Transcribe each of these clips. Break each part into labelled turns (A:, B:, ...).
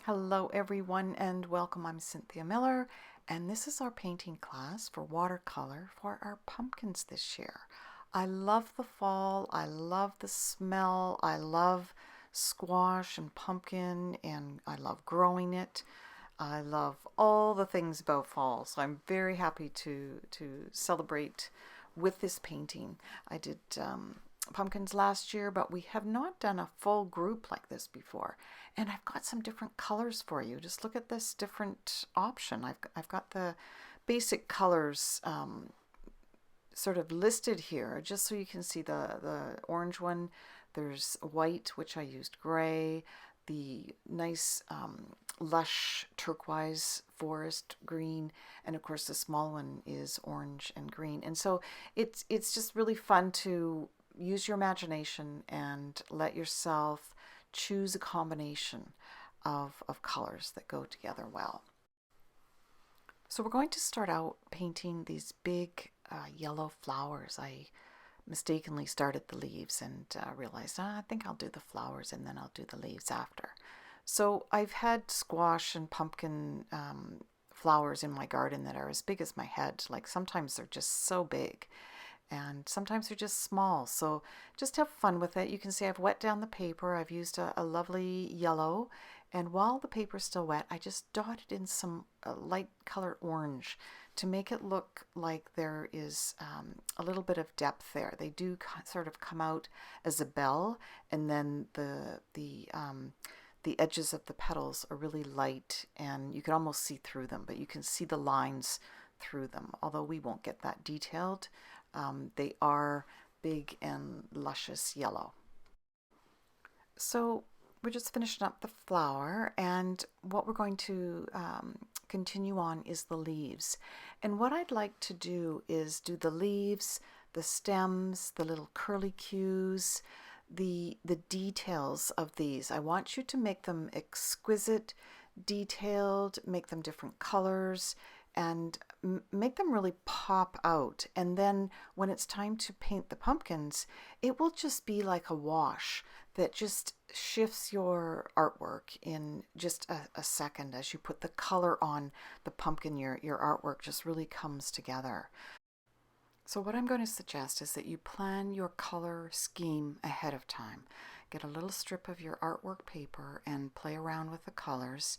A: Hello everyone and welcome. I'm Cynthia Miller and this is our painting class for watercolor for our pumpkins this year. I love the fall, I love the smell, I love squash and pumpkin and I love growing it. I love all the things about fall, so I'm very happy to celebrate with this painting. I did pumpkins last year, but we have not done a full group like this before. And I've got some different colors for you. Just look at this different option. I've got the basic colors sort of listed here, just so you can see the orange one. There's white, which I used gray, the nice lush turquoise forest green, and of course the small one is orange and green. And so it's just really fun to use your imagination and let yourself choose a combination of colors that go together well. So we're going to start out painting these big yellow flowers. I mistakenly started the leaves and realized, I think I'll do the flowers and then I'll do the leaves after. So I've had squash and pumpkin flowers in my garden that are as big as my head. Like sometimes they're just so big and sometimes they're just small. So just have fun with it. You can see I've wet down the paper. I've used a lovely yellow, and while the paper's still wet, I just dotted in some light color orange to make it look like there is a little bit of depth there. They do sort of come out as a bell, and then the edges of the petals are really light and you can almost see through them, but you can see the lines through them, although we won't get that detailed. They are big and luscious yellow. So we're just finishing up the flower, and what we're going to continue on is the leaves. And what I'd like to do is do the leaves, the stems, the little curlicues, the details of these. I want you to make them exquisite, detailed, make them different colors, and make them really pop out. And then when it's time to paint the pumpkins, it will just be like a wash that just shifts your artwork in just a second. As you put the color on the pumpkin, your artwork just really comes together. So what I'm going to suggest is that you plan your color scheme ahead of time. Get a little strip of your artwork paper and play around with the colors.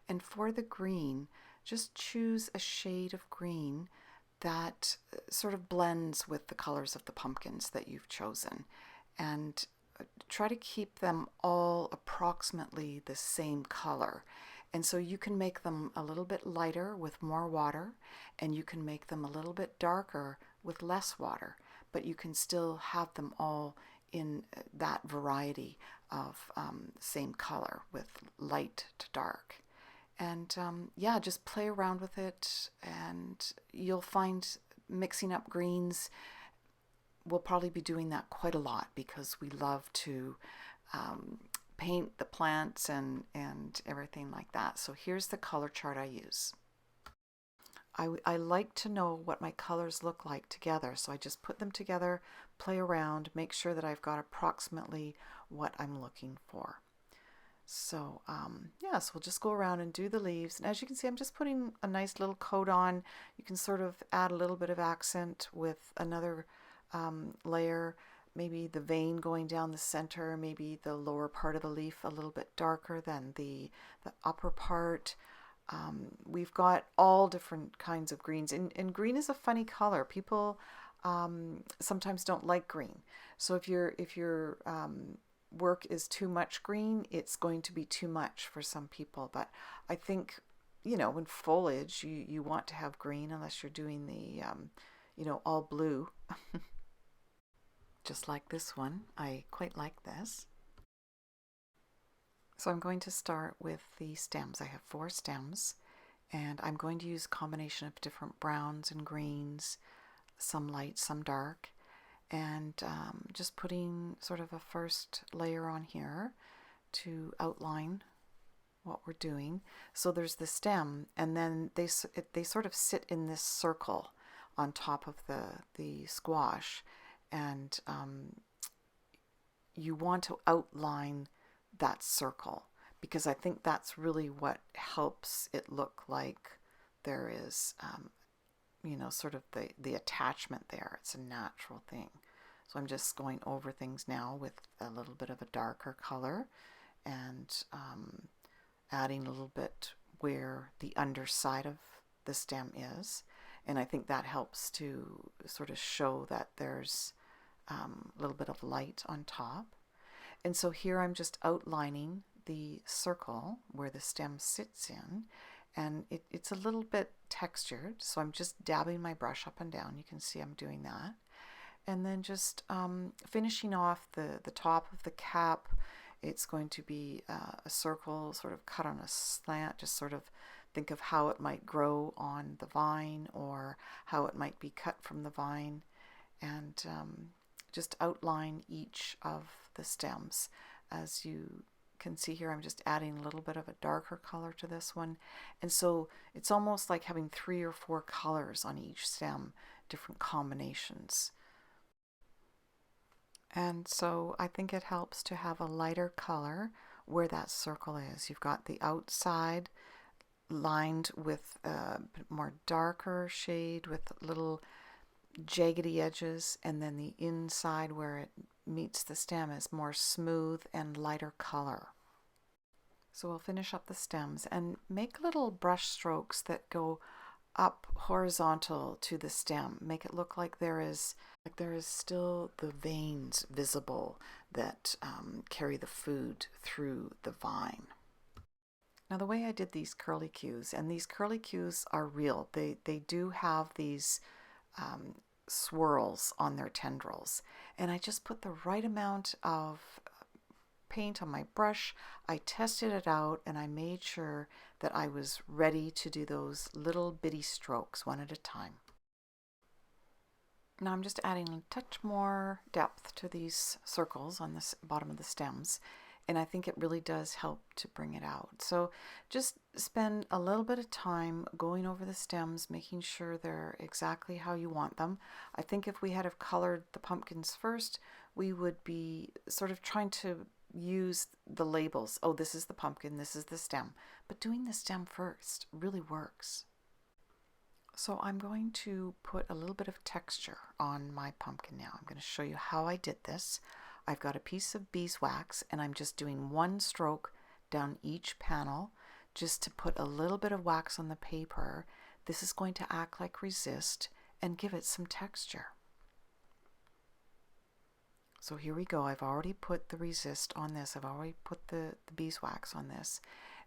A: And for the green, just choose a shade of green that sort of blends with the colors of the pumpkins that you've chosen. And try to keep them all approximately the same color. And so you can make them a little bit lighter with more water, and you can make them a little bit darker with less water, but you can still have them all in that variety of same color with light to dark. And yeah, just play around with it, and you'll find mixing up greens. We'll probably be doing that quite a lot because we love to paint the plants and everything like that. So here's the color chart I use. I like to know what my colors look like together, so I just put them together, play around, make sure that I've got approximately what I'm looking for. So yeah, so we'll just go around and do the leaves, and as you can see, I'm just putting a nice little coat on. You can sort of add a little bit of accent with another layer, maybe the vein going down the center, maybe the lower part of the leaf a little bit darker than the upper part. We've got all different kinds of greens, and green is a funny color. People sometimes don't like green, so if your work is too much green, it's going to be too much for some people. But I think, you know, in foliage you want to have green, unless you're doing the you know, all blue. Just like this one. I quite like this. So I'm going to start with the stems. I have 4 stems, and I'm going to use a combination of different browns and greens, some light, some dark, and just putting sort of a first layer on here to outline what we're doing. So there's the stem, and then they sort of sit in this circle on top of the squash, and you want to outline that circle because I think that's really what helps it look like there is, you know, sort of the attachment there. It's a natural thing. So I'm just going over things now with a little bit of a darker color and adding a little bit where the underside of the stem is. And I think that helps to sort of show that there's a little bit of light on top. And so here I'm just outlining the circle where the stem sits in, and it's a little bit textured, so I'm just dabbing my brush up and down. You can see I'm doing that. And then just finishing off the top of the cap. It's going to be a circle sort of cut on a slant, just sort of think of how it might grow on the vine or how it might be cut from the vine, and just outline each of the stems. As you can see here, I'm just adding a little bit of a darker color to this one, and so it's almost like having 3 or 4 colors on each stem, different combinations. And so I think it helps to have a lighter color where that circle is. You've got the outside lined with a more darker shade with little jaggedy edges, and then the inside where it meets the stem is more smooth and lighter color. So we'll finish up the stems and make little brush strokes that go up horizontal to the stem. Make it look like there is still the veins visible that carry the food through the vine. Now the way I did these curlicues, and these curlicues are real, they do have these swirls on their tendrils, and I just put the right amount of paint on my brush. I tested it out and I made sure that I was ready to do those little bitty strokes one at a time. Now I'm just adding a touch more depth to these circles on the bottom of the stems, and I think it really does help to bring it out. So just spend a little bit of time going over the stems, making sure they're exactly how you want them. I think if we had have colored the pumpkins first, we would be sort of trying to use the labels. Oh, this is the pumpkin, this is the stem. But doing the stem first really works. So I'm going to put a little bit of texture on my pumpkin now. I'm going to show you how I did this. I've got a piece of beeswax and I'm just doing one stroke down each panel just to put a little bit of wax on the paper. This is going to act like resist and give it some texture. So here we go. I've already put the resist on this. I've already put the beeswax on this.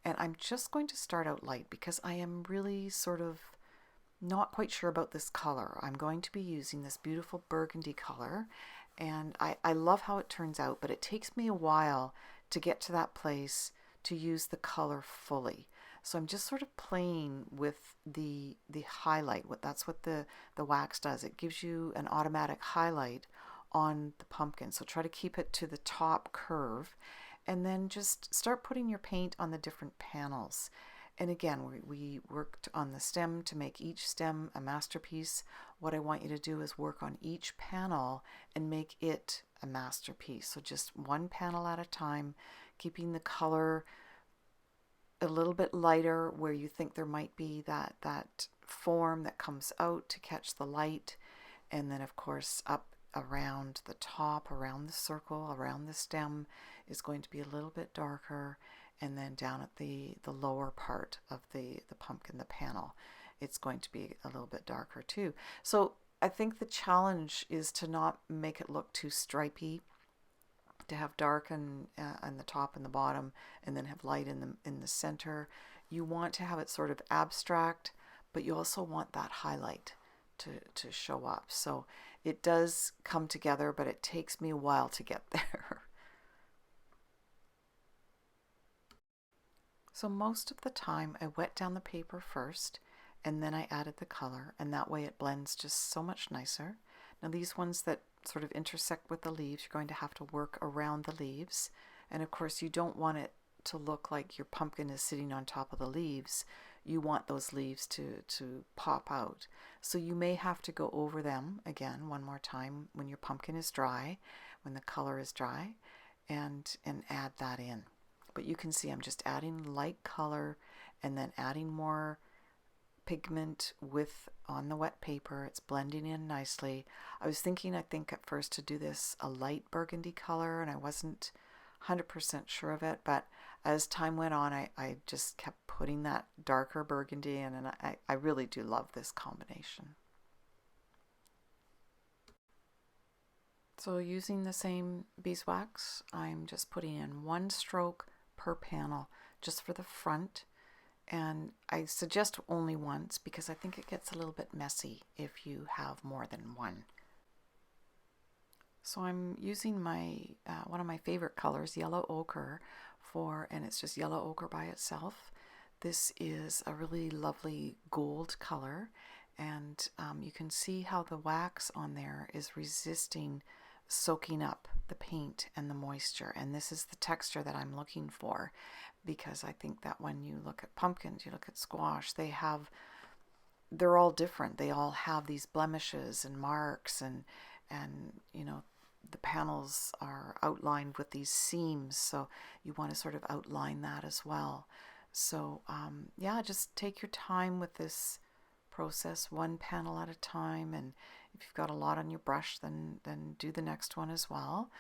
A: And I'm just going to start out light because I am really sort of not quite sure about this color. I'm going to be using this beautiful burgundy color, and I love how it turns out, but it takes me a while to get to that place to use the color fully. So I'm just sort of playing with the highlight. That's what the wax does. It gives you an automatic highlight on the pumpkin. So try to keep it to the top curve, and then just start putting your paint on the different panels. And again, we worked on the stem to make each stem a masterpiece. What I want you to do is work on each panel and make it a masterpiece. So just one panel at a time, keeping the color a little bit lighter where you think there might be that form that comes out to catch the light. And then of course up around the top, around the circle, around the stem is going to be a little bit darker. And then down at the lower part of the pumpkin, the panel, it's going to be a little bit darker too. So I think the challenge is to not make it look too stripy, to have dark on the top and the bottom, and then have light in the center. You want to have it sort of abstract, but you also want that highlight to show up. So it does come together, but it takes me a while to get there. So most of the time I wet down the paper first and then I added the color, and that way it blends just so much nicer. Now these ones that sort of intersect with the leaves, you're going to have to work around the leaves, and of course you don't want it to look like your pumpkin is sitting on top of the leaves. You want those leaves to pop out. So you may have to go over them again one more time when your pumpkin is dry, when the color is dry, and add that in. but you can see I'm just adding light color and then adding more pigment on the wet paper. It's blending in nicely. I was thinking, I think at first, to do this a light burgundy color, and I wasn't 100% sure of it, but as time went on, I just kept putting that darker burgundy in, and I really do love this combination. So using the same beeswax, I'm just putting in 1 stroke per panel just for the front, and I suggest only once because I think it gets a little bit messy if you have more than one. So I'm using my one of my favorite colors, yellow ochre, and it's just yellow ochre by itself. This is a really lovely gold color, and you can see how the wax on there is resisting soaking up the paint and the moisture, and this is the texture that I'm looking for, because I think that when you look at pumpkins, you look at squash, they're all different. They all have these blemishes and marks, and you know, the panels are outlined with these seams, so you want to sort of outline that as well. So yeah, just take your time with this process, one panel at a time, and if you've got a lot on your brush, then do the next one as well.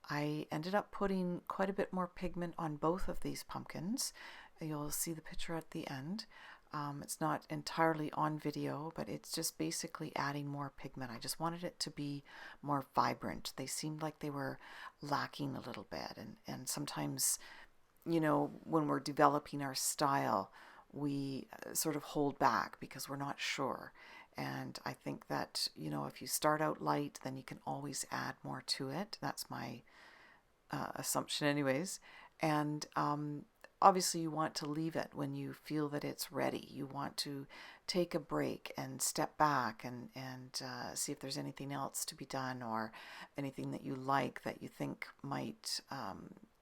A: I ended up putting quite a bit more pigment on both of these pumpkins. You'll see the picture at the end. It's not entirely on video, but it's just basically adding more pigment. I just wanted it to be more vibrant. They seemed like they were lacking a little bit, and sometimes, you know, when we're developing our style, we sort of hold back because we're not sure. And I think that, you know, if you start out light, then you can always add more to it. That's my assumption anyways. And obviously you want to leave it when you feel that it's ready. You want to take a break and step back and see if there's anything else to be done, or anything that you like that you think might,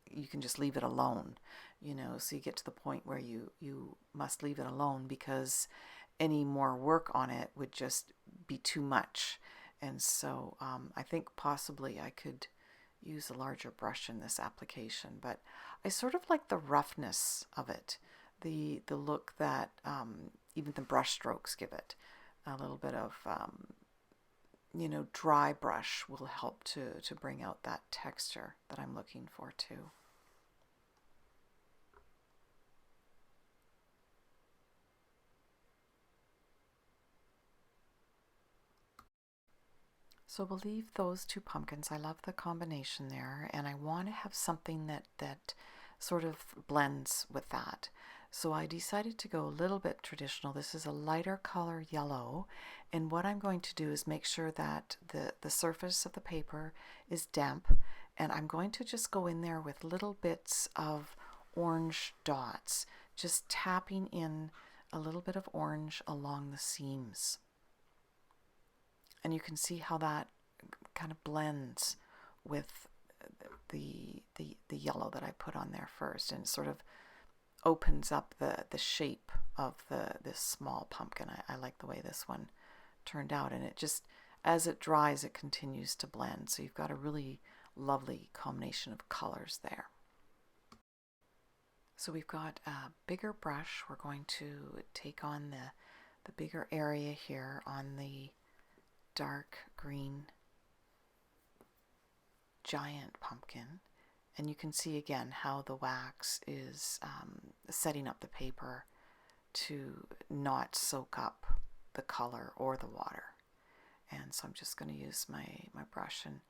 A: you can just leave it alone, you know, so you get to the point where you must leave it alone because any more work on it would just be too much. And so I think possibly I could use a larger brush in this application, but I sort of like the roughness of it, the look that even the brush strokes give it. A little bit of you know, dry brush will help to bring out that texture that I'm looking for too. So we'll leave those 2 pumpkins. I love the combination there, and I want to have something that sort of blends with that. So I decided to go a little bit traditional. This is a lighter color yellow, and what I'm going to do is make sure that the surface of the paper is damp, and I'm going to just go in there with little bits of orange dots, just tapping in a little bit of orange along the seams. And you can see how that kind of blends with the yellow that I put on there first, and it sort of opens up the shape of this small pumpkin. I like the way this one turned out, and it just, as it dries, it continues to blend. So you've got a really lovely combination of colors there. So we've got a bigger brush. We're going to take on the bigger area here on the dark green giant pumpkin, and you can see again how the wax is setting up the paper to not soak up the color or the water. And so I'm just going to use my brush and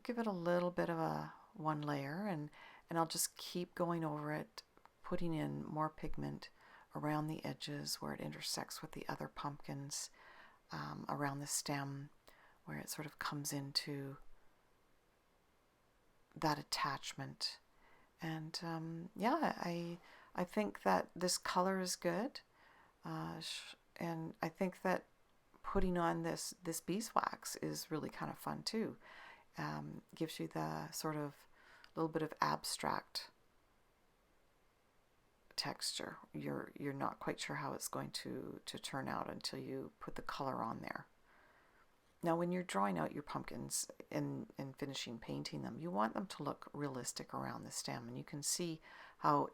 A: give it a little bit of a one layer, and I'll just keep going over it, putting in more pigment around the edges where it intersects with the other pumpkins, around the stem where it sort of comes into that attachment. And yeah, I think that this color is good, and I think that putting on this beeswax is really kind of fun too. Gives you the sort of little bit of abstract texture. You're not quite sure how it's going to turn out until you put the color on there. Now when you're drawing out your pumpkins and finishing painting them, you want them to look realistic around the stem, and you can see how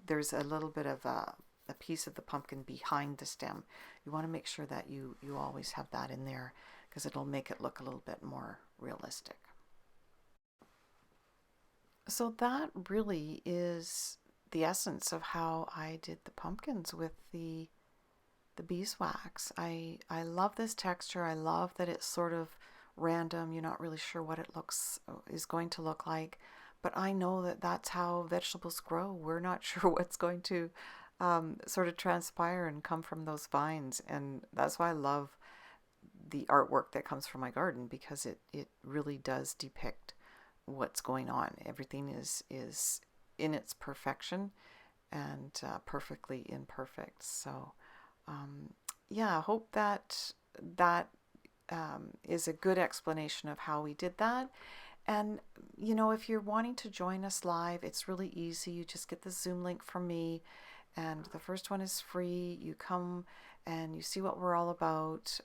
A: there's a little bit of a piece of the pumpkin behind the stem. You want to make sure that you always have that in there, because it'll make it look a little bit more realistic. So that really is the essence of how I did the pumpkins with the beeswax. I love this texture. I love that it's sort of random. You're not really sure what it is going to look like, but I know that that's how vegetables grow. We're not sure what's going to sort of transpire and come from those vines, and that's why I love the artwork that comes from my garden, because it really does depict what's going on. Everything is in its perfection and perfectly imperfect. So yeah, I hope that is a good explanation of how we did that. And if you're wanting to join us live, it's really easy. You just get the Zoom link from me, and the first one is free. You come and you see what we're all about.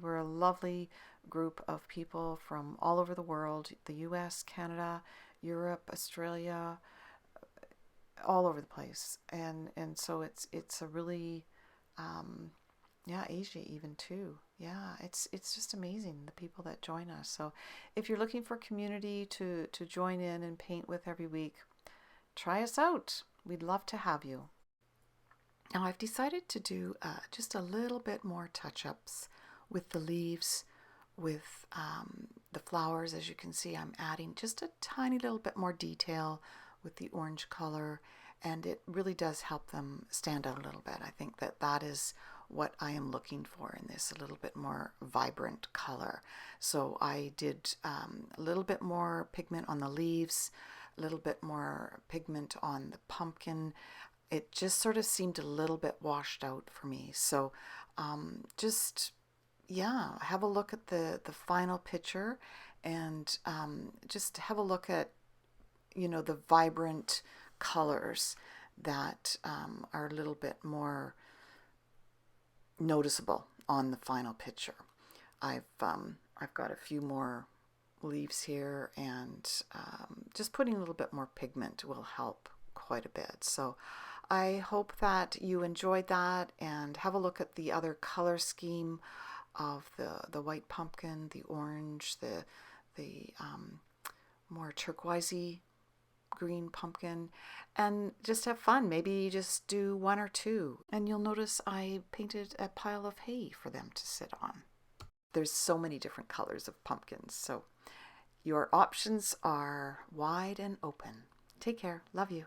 A: We're a lovely group of people from all over the world, the US, Canada, Europe, Australia, all over the place. And so it's a really yeah, Asia even too. Yeah, it's just amazing, the people that join us. So if you're looking for community to join in and paint with every week, try us out. We'd love to have you. Now I've decided to do just a little bit more touch-ups with the leaves, with the flowers. As you can see, I'm adding just a tiny little bit more detail with the orange color, and it really does help them stand out a little bit. I think that is what I am looking for in this, a little bit more vibrant color. So I did a little bit more pigment on the leaves, a little bit more pigment on the pumpkin. It just sort of seemed a little bit washed out for me. So just, yeah, have a look at the final picture, and just have a look at, the vibrant colors that are a little bit more noticeable on the final picture. I've got a few more leaves here, and just putting a little bit more pigment will help quite a bit. So I hope that you enjoyed that, and have a look at the other color scheme of the white pumpkin, the orange, the more turquoisey green pumpkin, and just have fun. Maybe just do one or two, and you'll notice I painted a pile of hay for them to sit on. There's so many different colors of pumpkins, so your options are wide and open. Take care. Love you.